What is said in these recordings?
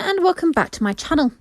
and welcome back to my channel.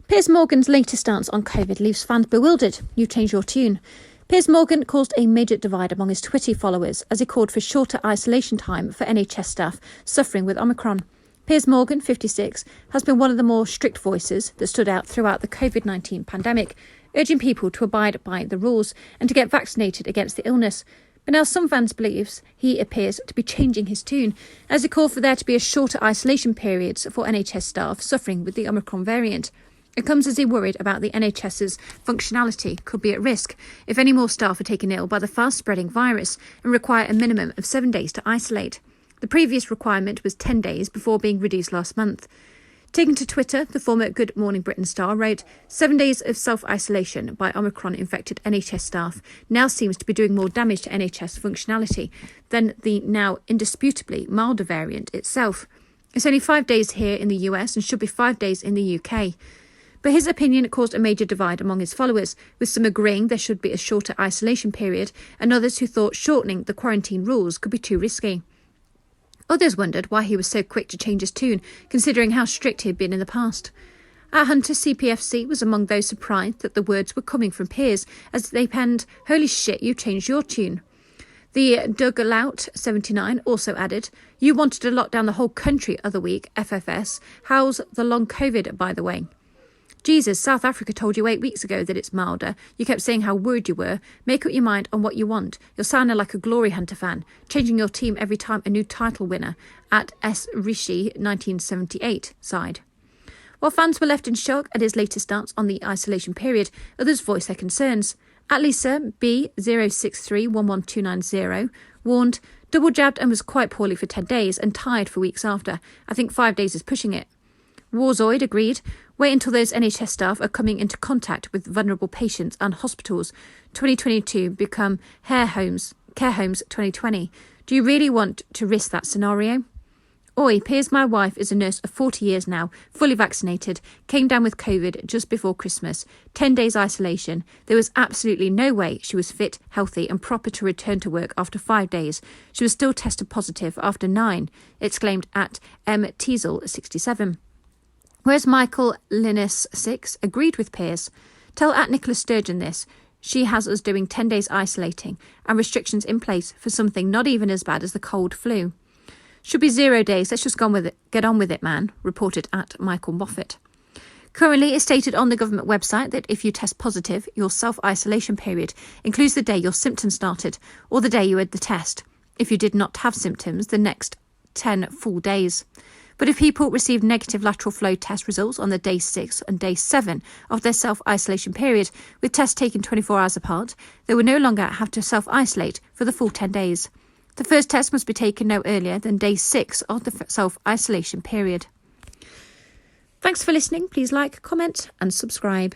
Piers Morgan's latest stance on COVID leaves fans bewildered. You change your tune. Piers Morgan caused a major divide among his Twitter followers as he called for shorter isolation time for NHS staff suffering with Omicron. Piers Morgan, 56, has been one of the more strict voices that stood out throughout the COVID-19 pandemic, urging people to abide by the rules and to get vaccinated against the illness. But now some fans believe he appears to be changing his tune as he called for there to be a shorter isolation periods for NHS staff suffering with the Omicron variant. It comes as he worried about the NHS's functionality could be at risk if any more staff are taken ill by the fast-spreading virus and require a minimum of 7 days to isolate. The previous requirement was 10 days before being reduced last month. Taking to Twitter, the former Good Morning Britain star wrote, 7 days of self-isolation by Omicron-infected NHS staff now seems to be doing more damage to NHS functionality than the now indisputably milder variant itself. It's only 5 days here in the US and should be 5 days in the UK. But his opinion caused a major divide among his followers, with some agreeing there should be a shorter isolation period and others who thought shortening the quarantine rules could be too risky. Others wondered why he was so quick to change his tune, considering how strict he had been in the past. At Hunter, CPFC was among those surprised that the words were coming from Piers, as they penned, "Holy shit, you changed your tune." The Doug Lout, 79, also added, "You wanted to lock down the whole country other week, FFS. How's the long COVID, by the way?" Jesus, South Africa told you 8 weeks ago that it's milder. You kept saying how worried you were. Make up your mind on what you want. You're sounding like a Glory Hunter fan, changing your team every time a new title winner at S. Rishi 1978 sighed. While fans were left in shock at his latest stance on the isolation period, others voiced their concerns. At Lisa B06311290 warned, "Double jabbed and was quite poorly for 10 days and tired for weeks after. I think 5 days is pushing it." Warzoid agreed, "Wait until those NHS staff are coming into contact with vulnerable patients and hospitals. 2022 become care homes 2020. Do you really want to risk that scenario?" Oi, Piers, my wife is a nurse of 40 years now, fully vaccinated, came down with COVID just before Christmas, 10 days isolation. There was absolutely no way she was fit, healthy and proper to return to work after 5 days. She was still tested positive after 9, exclaimed at M. Teasel, 67. Whereas Michael Linus, 6, agreed with Piers. "Tell at Nicola Sturgeon this. She has us doing 10 days isolating and restrictions in place for something not even as bad as the cold flu. Should be 0 days, let's just get on with it, man," reported at Michael Moffat. Currently, it's stated on the government website that if you test positive, your self-isolation period includes the day your symptoms started or the day you had the test. If you did not have symptoms, the next 10 full days. But if people received negative lateral flow test results on the day 6 and day 7 of their self-isolation period, with tests taken 24 hours apart, they would no longer have to self-isolate for the full 10 days. The first test must be taken no earlier than day 6 of the self-isolation period. Thanks for listening. Please like, comment and subscribe.